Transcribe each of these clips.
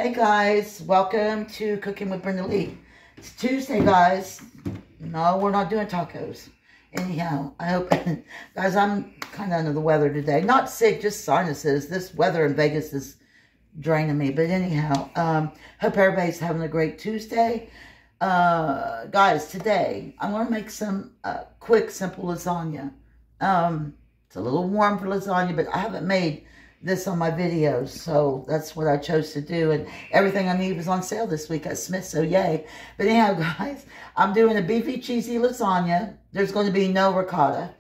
Hey guys, welcome to Cooking with Brenda Lee. It's Tuesday, guys. No, we're not doing tacos. Anyhow, I hope, guys, I'm kind of under the weather today. Not sick, just sinuses. This weather in Vegas is draining me. But anyhow, hope everybody's having a great Tuesday. Guys, today, I'm going to make some quick, simple lasagna. It's a little warm for lasagna, but I haven't made this on my videos, so that's what I chose to do, and everything I need was on sale this week at Smith's, so yay. But anyhow, guys, I'm doing a beefy cheesy lasagna. There's going to be no ricotta.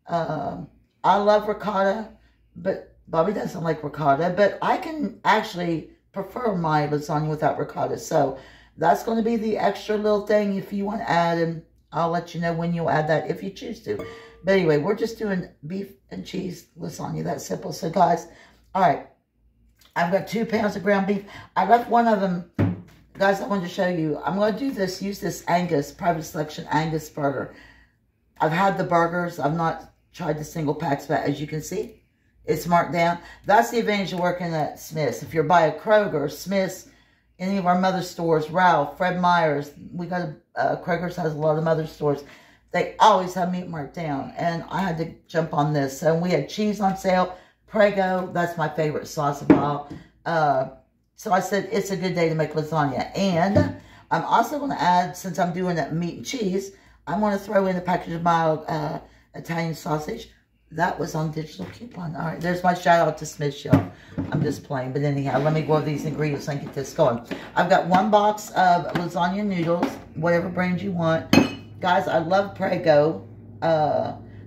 I love ricotta, but Bobby doesn't like ricotta, but I can actually prefer my lasagna without ricotta, so that's going to be the extra little thing if you want to add, and I'll let you know when you'll add that if you choose to. But anyway, we're just doing beef and cheese lasagna. That's simple. So, guys, all right. I've got 2 pounds of ground beef. I left one of them. Guys, I wanted to show you. I'm going to do this, use this Angus, Private Selection Angus burger. I've had the burgers. I've not tried the single packs, but as you can see, it's marked down. That's the advantage of working at Smith's. If you're by a Kroger, Smith's, any of our mother stores, Ralph, Fred Meyer's, we got Kroger's has a lot of mother stores. They always have meat marked down, and I had to jump on this. So we had cheese on sale, Prego, that's my favorite sauce of all. So I said it's a good day to make lasagna. And I'm also going to add, since I'm doing that meat and cheese, I'm going to throw in a package of mild Italian sausage. That was on digital coupon. All right, there's my shout out to Smith, y'all. I'm just playing. But anyhow, let me go over these ingredients and get this going. I've got 1 box of lasagna noodles, whatever brand you want. Guys, I love Prego.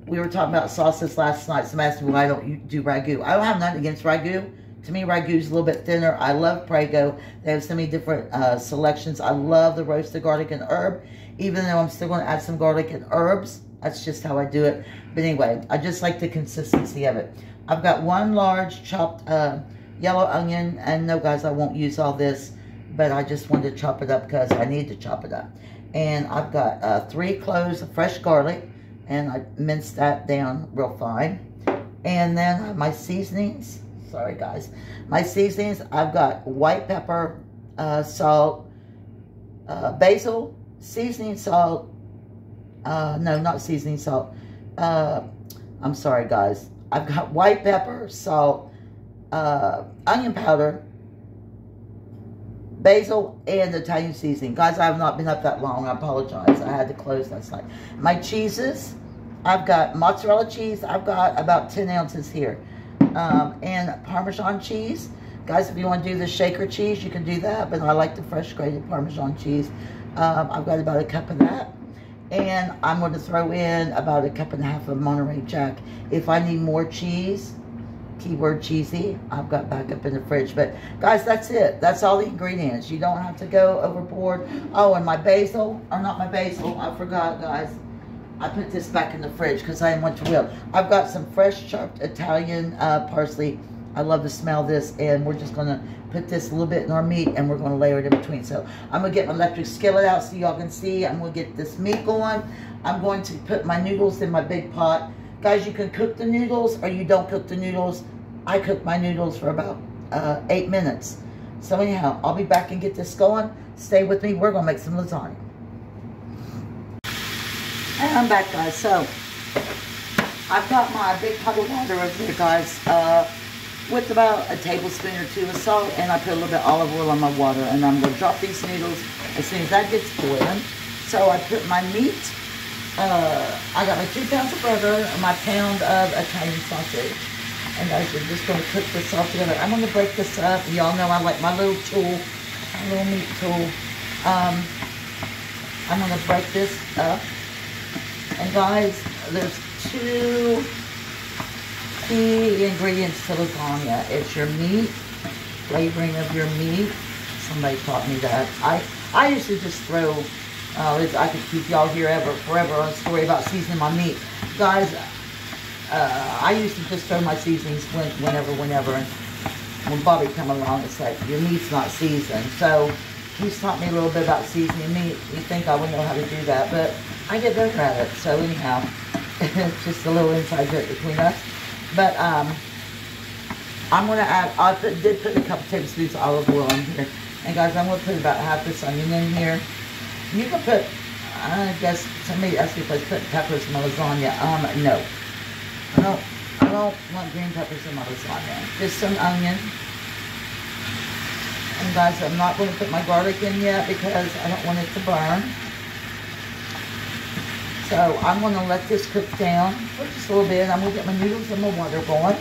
We were talking about sauces last night. Some asked me why I don't do ragu. I don't have nothing against ragu. To me, ragu is a little bit thinner. I love Prego. They have so many different selections. I love the roasted garlic and herb, even though I'm still going to add some garlic and herbs. That's just how I do it. But anyway, I just like the consistency of it. I've got 1 large chopped yellow onion. And no, guys, I won't use all this, but I just wanted to chop it up because I need to chop it up. And I've got 3 cloves of fresh garlic, and I minced that down real fine. And then my seasonings. Sorry, guys. My seasonings, I've got white pepper, salt, basil, seasoning salt. No, not seasoning salt. I'm sorry, guys. I've got white pepper, salt, onion powder, basil, and Italian seasoning. Guys, I have not been up that long. I apologize. I had to close last night. My cheeses, I've got mozzarella cheese. I've got about 10 ounces here. And Parmesan cheese. Guys, if you want to do the shaker cheese, you can do that. But I like the fresh grated Parmesan cheese. I've got about 1 cup of that. And I'm going to throw in about 1.5 cups of Monterey Jack. If I need more cheese, keyword cheesy, I've got back up in the fridge. But guys, that's it. That's all the ingredients. You don't have to go overboard. Oh, and my basil, or not my basil, I forgot, guys. I put this back in the fridge because I didn't want to will. I've got some fresh chopped Italian parsley. I love the smell of this, and we're just going to put this a little bit in our meat, and we're going to layer it in between. So I'm going to get my electric skillet out so y'all can see. I'm going to get this meat going. I'm going to put my noodles in my big pot. Guys, you can cook the noodles or you don't cook the noodles. I cook my noodles for about 8 minutes. So anyhow, I'll be back and get this going. Stay with me. We're going to make some lasagna. And I'm back, guys. So I've got my big pot of water over there, guys, with about a tablespoon or 2 of salt, and I put a little bit of olive oil on my water, and I'm going to drop these noodles as soon as that gets boiling. So I put my meat. I got my 2 pounds of burger and my pound of Italian sausage. And guys, we're just going to cook this all together. I'm going to break this up. Y'all know I like my little tool, my little meat tool. I'm going to break this up. And guys, there's 2 key ingredients to lasagna. It's your meat, flavoring of your meat. Somebody taught me that. I used to just throw, I could keep y'all here forever on a story about seasoning my meat. Guys, I used to just throw my seasonings whenever. And when Bobby come along, it's like, your meat's not seasoned. So he's taught me a little bit about seasoning meat. You think I would know how to do that, but I get better at it. So anyhow, it's just a little inside joke between us. But I'm going to add, did put a couple tablespoons of olive oil in here. And guys, I'm going to put about half this onion in here. You can put, I guess, somebody asked me if I put peppers in my lasagna. No. I don't want green peppers in my lasagna. Just some onion. And guys, I'm not going to put my garlic in yet because I don't want it to burn. So I'm going to let this cook down for just a little bit. I'm going to get my noodles and my water going,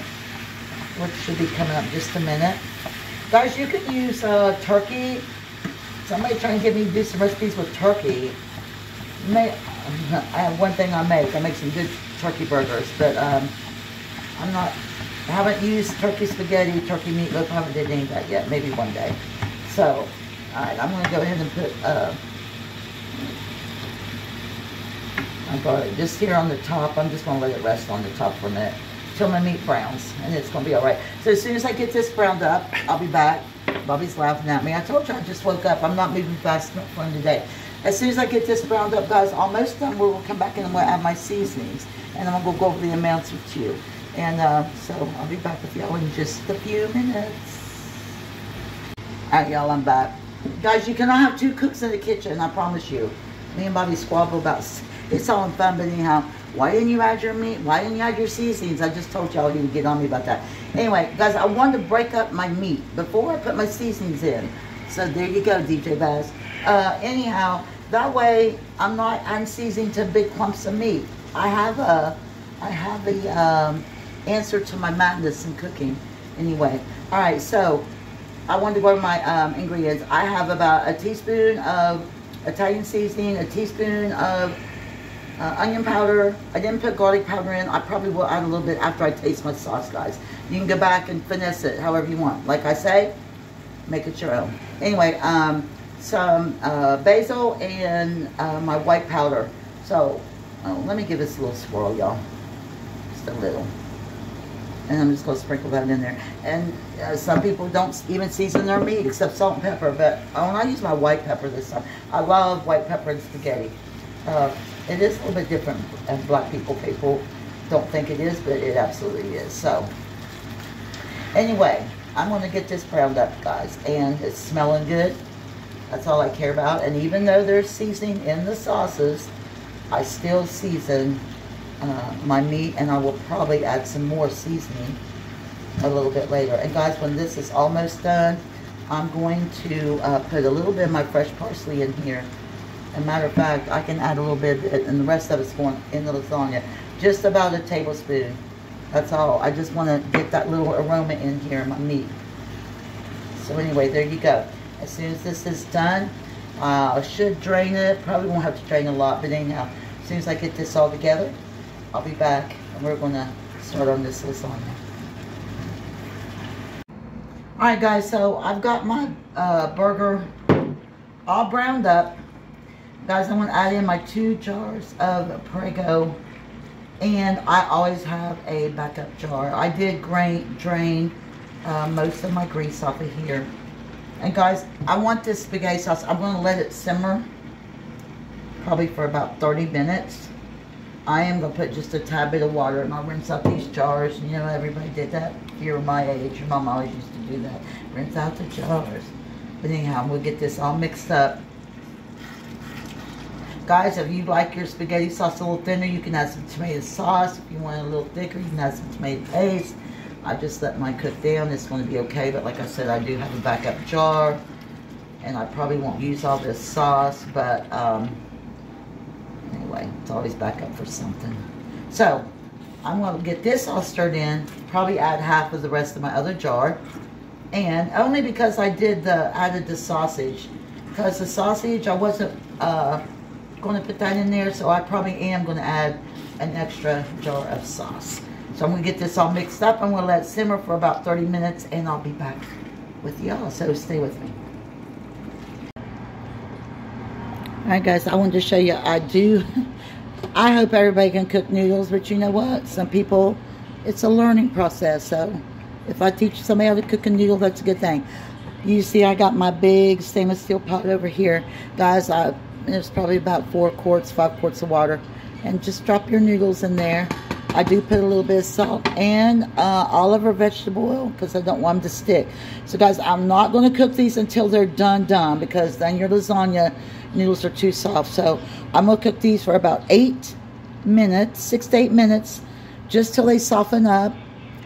which should be coming up in just a minute. Guys, you can use turkey. Somebody trying to get me to do some recipes with turkey. I have one thing I make some good turkey burgers, but I haven't used turkey spaghetti, turkey meatloaf. I haven't did any of that yet. Maybe one day. So, alright, I'm going to go ahead and put my garlic just here on the top. I'm just going to let it rest on the top for a minute till my meat browns, and it's going to be alright. So as soon as I get this browned up, I'll be back. Bobby's laughing at me. I told you I just woke up. I'm not moving fast enough for him today. As soon as I get this browned up, guys, almost done, we'll come back in and we'll add my seasonings. And I'm going to go over the amounts with you. And so I'll be back with y'all in just a few minutes. Alright, y'all, I'm back. Guys, you cannot have two cooks in the kitchen, I promise you. Me and Bobby squabble about, it's all in fun, but anyhow, why didn't you add your meat? Why didn't you add your seasonings? I just told y'all he'd get on me about that. Anyway, guys, I wanted to break up my meat before I put my seasonings in. So there you go, DJ Bass. Anyhow, that way I'm not unseasoning to big clumps of meat. I have the answer to my madness in cooking. Anyway, all right. So I wanted to go over my ingredients. I have about a teaspoon of Italian seasoning, a teaspoon of onion powder. I didn't put garlic powder in. I probably will add a little bit after I taste my sauce, guys. You can go back and finesse it however you want. Like I say, make it your own. Anyway, some basil and my white powder. So let me give this a little swirl, y'all. Just a little. And I'm just going to sprinkle that in there. And some people don't even season their meat except salt and pepper. But when I use my white pepper this time, I love white pepper and spaghetti. It is a little bit different as black people. People don't think it is, but it absolutely is. So, anyway, I'm going to get this browned up, guys. And it's smelling good. That's all I care about. And even though there's seasoning in the sauces, I still season my meat. And I will probably add some more seasoning a little bit later. And guys, when this is almost done, I'm going to put a little bit of my fresh parsley in here. As a matter of fact, I can add a little bit, and the rest of it's going in the lasagna. Just about a tablespoon. That's all. I just want to get that little aroma in here in my meat. So anyway, there you go. As soon as this is done, I should drain it. Probably won't have to drain a lot, but anyhow, as soon as I get this all together, I'll be back, and we're going to start on this lasagna. Alright guys, so I've got my burger all browned up. Guys, I'm going to add in my 2 jars of Prego, and I always have a backup jar. I did drain most of my grease off of here. And guys, I want this spaghetti sauce, I'm going to let it simmer probably for about 30 minutes. I am going to put just a tad bit of water, and I'll rinse out these jars. You know, everybody did that. If you're my age, your mom always used to do that. Rinse out the jars. But anyhow, we'll get this all mixed up. Guys, if you like your spaghetti sauce a little thinner, you can add some tomato sauce. If you want it a little thicker, you can add some tomato paste. I just let mine cook down. It's going to be okay, but like I said, I do have a backup jar. And I probably won't use all this sauce, but anyway, it's always backup for something. So, I'm going to get this all stirred in, probably add half of the rest of my other jar. And only because I added the sausage. Because the sausage, I wasn't going to put that in there, so I probably am going to add an extra jar of sauce. So I'm going to get this all mixed up. I'm going to let it simmer for about 30 minutes, and I'll be back with y'all, so stay with me. Alright guys, I wanted to show you, I hope everybody can cook noodles, but you know what? Some people, it's a learning process, so if I teach somebody how to cook a noodle, that's a good thing. You see I got my big stainless steel pot over here. Guys, it's probably about 5 quarts of water. And just drop your noodles in there. I do put a little bit of salt and olive or vegetable oil because I don't want them to stick. So guys, I'm not going to cook these until they're done because then your lasagna noodles are too soft. So I'm going to cook these for about 8 minutes, 6 to 8 minutes, just till they soften up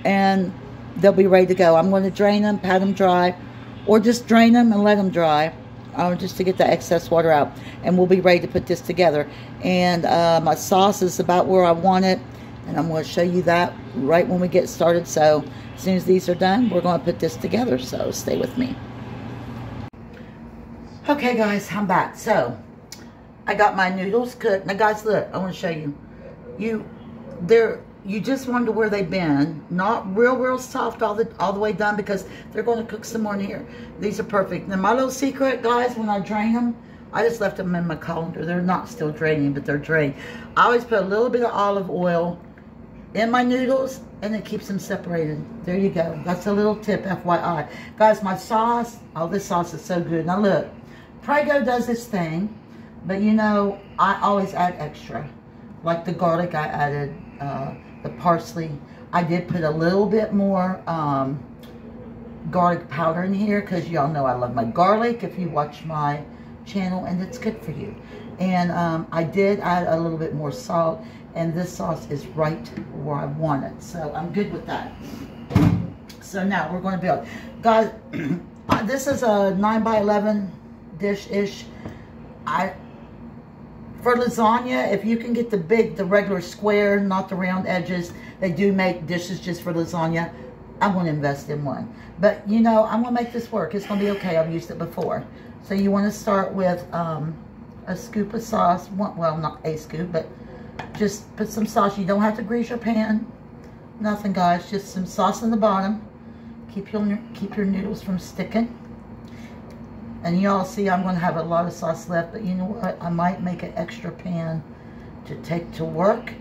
and they'll be ready to go. I'm going to drain them, pat them dry, or just drain them and let them dry. Just to get the excess water out, and we'll be ready to put this together. And my sauce is about where I want it, and I'm going to show you that right when we get started. So as soon as these are done, we're going to put this together, so stay with me. Okay guys, I'm back. So I got my noodles cooked. Now guys, look, I want to show you. You just wonder where they've been. Not real soft all the way done, because they're going to cook some more in here. These are perfect. Now my little secret, guys, when I drain them, I just left them in my colander. They're not still draining, but they're drained. I always put a little bit of olive oil in my noodles, and it keeps them separated. There you go. That's a little tip, FYI. Guys, my sauce, oh, this sauce is so good. Now look, Prego does this thing, but you know, I always add extra. Like the garlic, I added the parsley. I did put a little bit more garlic powder in here because y'all know I love my garlic if you watch my channel, and it's good for you. And I did add a little bit more salt, and this sauce is right where I want it. So I'm good with that. So now we're going to build. Guys, this is a 9 by 11 dish-ish. For lasagna, if you can get the regular square, not the round edges, they do make dishes just for lasagna. I'm going to invest in one. But, you know, I'm going to make this work. It's going to be okay. I've used it before. So you want to start with a scoop of sauce. Well, not a scoop, but just put some sauce. You don't have to grease your pan. Nothing, guys. Just some sauce in the bottom. Keep your noodles from sticking. And y'all see I'm going to have a lot of sauce left, but you know what? I might make an extra pan to take to work,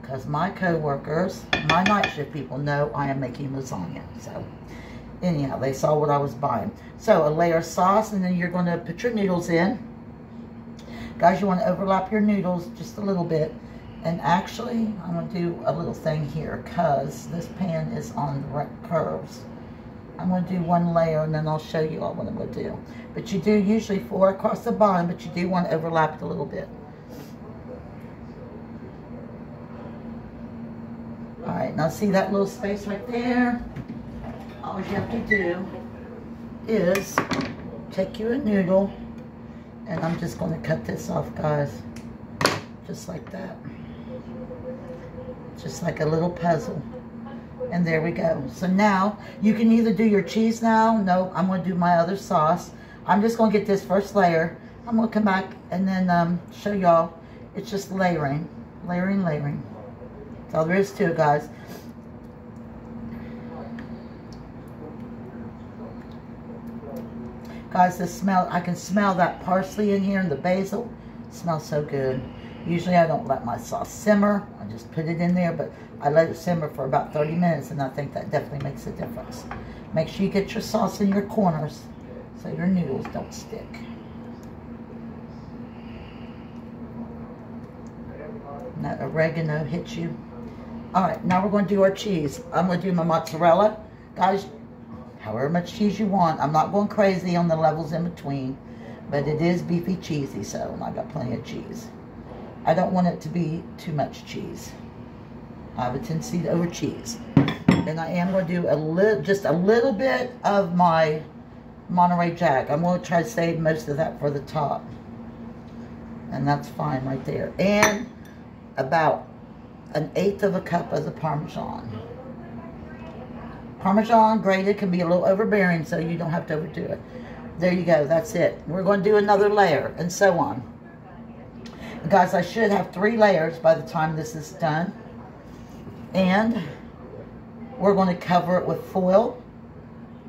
because my co-workers, my night shift people, know I am making lasagna. So anyhow, they saw what I was buying. So a layer of sauce, and then you're going to put your noodles in. Guys, you want to overlap your noodles just a little bit. And actually, I'm going to do a little thing here, because this pan is on direct curves. I'm going to do one layer, and then I'll show you all what I'm going to do. But you do usually 4 across the bottom, but you do want to overlap it a little bit. Alright, now see that little space right there? All you have to do is take your noodle, and I'm just going to cut this off, guys. Just like that. Just like a little puzzle. And there we go. So now, you can either do your cheese now. No, I'm going to do my other sauce. I'm just going to get this first layer. I'm going to come back and then show y'all. It's just layering. Layering, layering. That's all there is to it, guys. Guys, the smell, I can smell that parsley in here and the basil. It smells so good. Usually I don't let my sauce simmer. I just put it in there, but I let it simmer for about 30 minutes, and I think that definitely makes a difference. Make sure you get your sauce in your corners so your noodles don't stick. And that oregano hits you. Alright, now we're going to do our cheese. I'm going to do my mozzarella. Guys, however much cheese you want. I'm not going crazy on the levels in between, but it is beefy cheesy, so I got plenty of cheese. I don't want it to be too much cheese. I have a tendency to over cheese. And I am going to do just a little bit of my Monterey Jack. I'm going to try to save most of that for the top. And that's fine right there. And about 1/8 of a cup of the Parmesan. Parmesan grated can be a little overbearing, so you don't have to overdo it. There you go. That's it. We're going to do another layer, and so on. Guys, I should have 3 layers by the time this is done. And we're going to cover it with foil.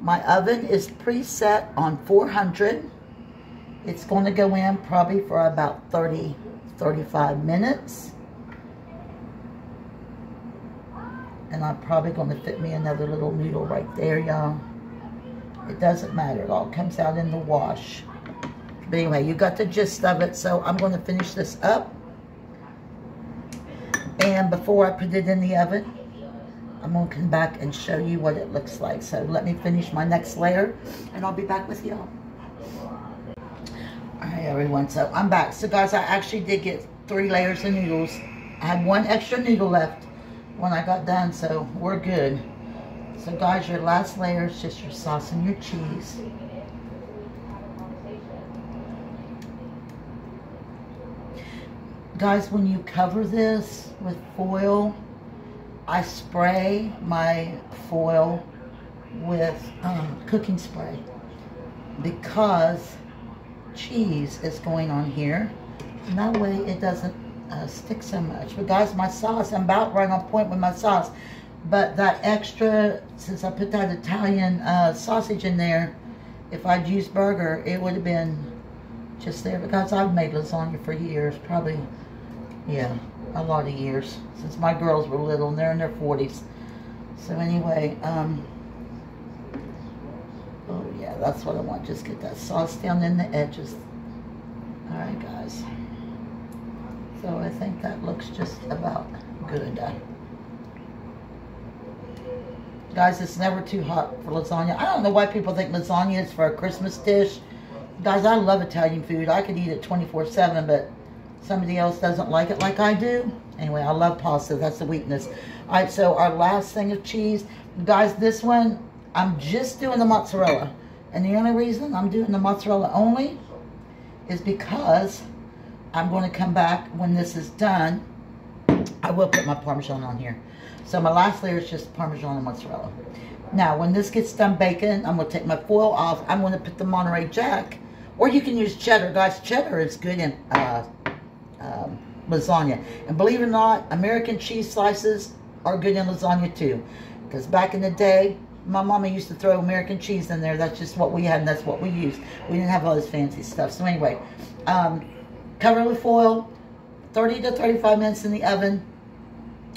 My oven is preset on 400. It's going to go in probably for about 30-35 minutes. And I'm probably going to fit me another little noodle right there, y'all. It doesn't matter. It all comes out in the wash. But anyway, you got the gist of it. So I'm going to finish this up. And before I put it in the oven, I'm going to come back and show you what it looks like. So let me finish my next layer, and I'll be back with y'all. Alright everyone, so I'm back. So guys, I actually did get 3 layers of noodles. I had 1 extra noodle left when I got done, so we're good. So guys, your last layer is just your sauce and your cheese. Guys, when you cover this with foil, I spray my foil with cooking spray because cheese is going on here, and that way it doesn't stick so much. But guys, my sauce, I'm about right on point with my sauce, but that extra, since I put that Italian sausage in there, if I'd used burger, it would have been just there. Because I've made lasagna for years, probably, yeah, a lot of years, since my girls were little, and they're in their 40s. So anyway, oh yeah, that's what I want. Just get that sauce down in the edges. Alright guys. So I think that looks just about good. Guys, it's never too hot for lasagna. I don't know why people think lasagna is for a Christmas dish. Guys, I love Italian food. I could eat it 24/7, but somebody else doesn't like it like I do. Anyway, I love pasta. That's the weakness. Alright, so our last thing of cheese. Guys, this one, I'm just doing the mozzarella. And the only reason I'm doing the mozzarella only is because I'm going to come back when this is done. I will put my Parmesan on here. So my last layer is just Parmesan and mozzarella. Now, when this gets done baking, I'm going to take my foil off. I'm going to put the Monterey Jack. Or you can use cheddar. Guys, cheddar is good in lasagna. And believe it or not, American cheese slices are good in lasagna too. Because back in the day, my mama used to throw American cheese in there. That's just what we had, and that's what we used. We didn't have all this fancy stuff. So anyway, cover with foil, 30 to 35 minutes in the oven,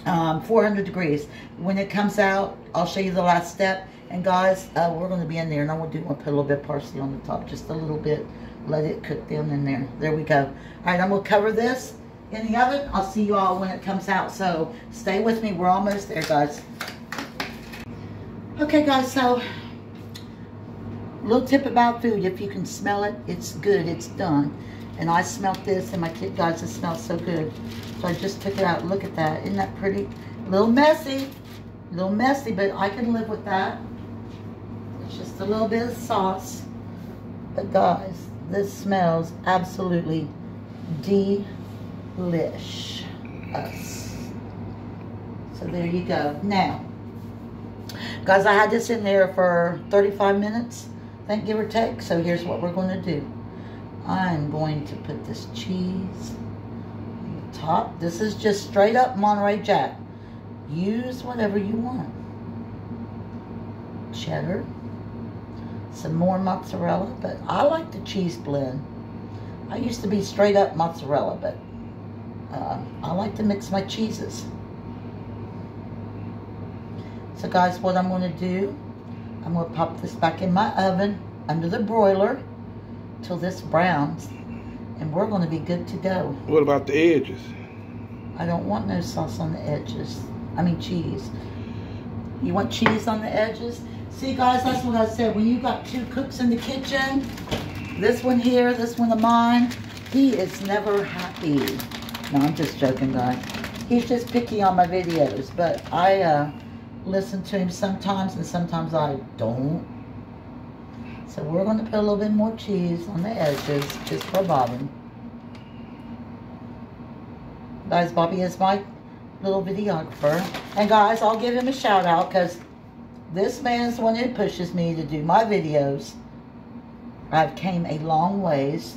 400 degrees. When it comes out, I'll show you the last step. And guys, we're going to be in there, and I'm going to put a little bit of parsley on the top, just a little bit. Let it cook down in there. There we go. All right, I'm going to cover this in the oven. I'll see you all when it comes out. So stay with me. We're almost there, guys. Okay, guys, so little tip about food. If you can smell it, it's good. It's done. And I smelled this, and my kid, guys, it smells so good. So I just took it out. Look at that. Isn't that pretty? A little messy, but I can live with that. It's just a little bit of sauce. But guys, this smells absolutely delicious. So there you go. Now, guys, I had this in there for 35 minutes, I think, give or take. So here's what we're going to do. I'm going to put this cheese on the top. This is just straight up Monterey Jack. Use whatever you want. Cheddar. Some more mozzarella, but I like the cheese blend. I used to be straight up mozzarella, but I like to mix my cheeses. So guys, what I'm going to do, I'm going to pop this back in my oven under the broiler till this browns, and we're going to be good to go. What about the edges? I don't want no sauce on the edges. I mean cheese. You want cheese on the edges? See guys, that's what I said. When you got 2 cooks in the kitchen, this one here, this one of mine, he is never happy. No, I'm just joking, guys. He's just picky on my videos, but I listen to him sometimes, and sometimes I don't. So we're going to put a little bit more cheese on the edges, just for Bobby. Guys, Bobby is my little videographer. And guys, I'll give him a shout out, because this man is the one who pushes me to do my videos. I've came a long ways.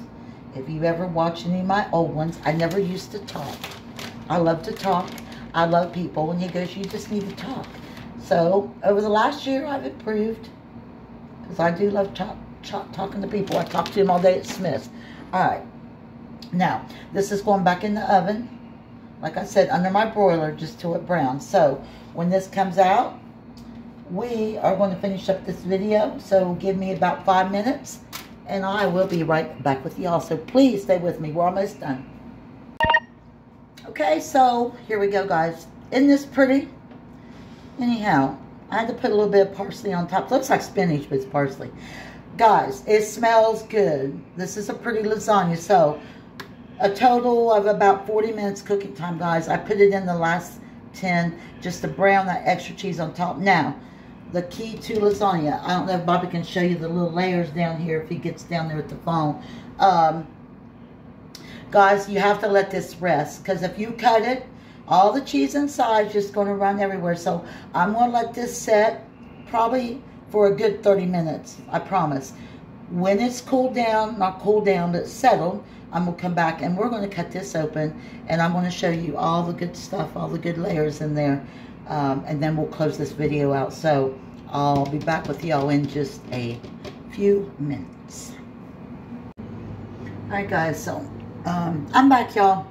If you ever watch any of my old ones, I never used to talk. I love to talk. I love people. And he goes, you just need to talk. So, over the last year, I've improved. Because I do love talking to people. I talk to them all day at Smith's. Alright. Now, this is going back in the oven. Like I said, under my broiler, just till it browns. So, when this comes out, we are going to finish up this video. So, give me about 5 minutes. And I will be right back with y'all. So, please stay with me. We're almost done. Okay, so here we go, guys. Isn't this pretty? Anyhow, I had to put a little bit of parsley on top. Looks like spinach, but it's parsley. Guys, it smells good. This is a pretty lasagna. So, a total of about 40 minutes cooking time, guys. I put it in the last 10 just to brown that extra cheese on top. Now, the key to lasagna. I don't know if Bobby can show you the little layers down here if he gets down there with the phone. Guys, you have to let this rest, because if you cut it, all the cheese inside is just going to run everywhere. So I'm going to let this set probably for a good 30 minutes, I promise. When it's cooled down, not cooled down, but settled, I'm going to come back and we're going to cut this open, and I'm going to show you all the good stuff, all the good layers in there, and then we'll close this video out. So I'll be back with y'all in just a few minutes. Alright guys, so I'm back, y'all.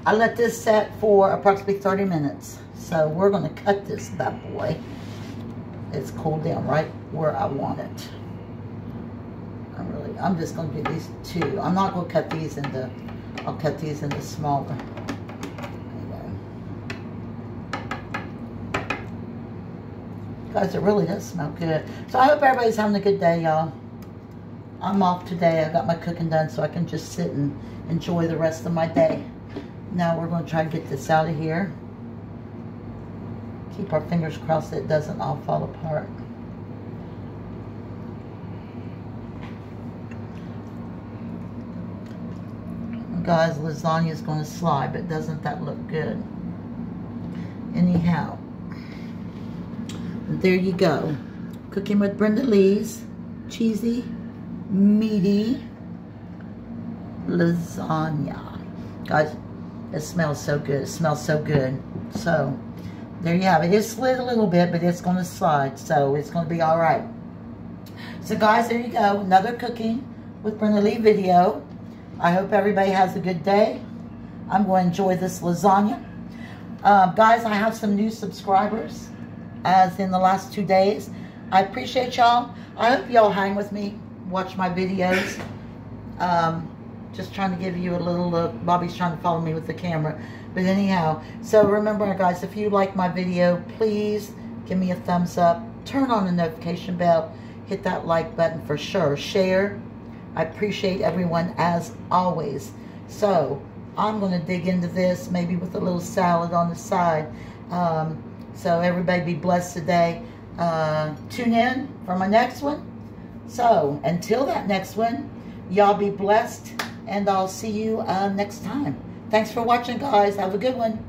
I let this set for approximately 30 minutes. So we're going to cut this bad boy. It's cooled down right where I want it. I'm just going to do these two. I'm not going to cut these into, I'll cut these into smaller. Guys, it really does smell good. So I hope everybody's having a good day, y'all. I'm off today. I got my cooking done so I can just sit and enjoy the rest of my day. Now we're going to try to get this out of here. Keep our fingers crossed that it doesn't all fall apart. Guys, lasagna is going to slide, but doesn't that look good? Anyhow, there you go. Cooking with Brenda Lee's cheesy, meaty lasagna. Guys, it smells so good. It smells so good. So, there you have it. It slid a little bit, but it's going to slide, so it's going to be all right. So, guys, there you go. Another cooking with Brenda Lee video. I hope everybody has a good day. I'm going to enjoy this lasagna. Guys, I have some new subscribers, as in the last 2 days. I appreciate y'all. I hope y'all hang with me, watch my videos. Just trying to give you a little look. Bobby's trying to follow me with the camera. But anyhow, so remember, guys, if you like my video, please give me a thumbs up. Turn on the notification bell. Hit that like button for sure. Share. I appreciate everyone as always. So I'm going to dig into this, maybe with a little salad on the side. So everybody be blessed today. Tune in for my next one. So until that next one, y'all be blessed, and I'll see you next time. Thanks for watching, guys. Have a good one.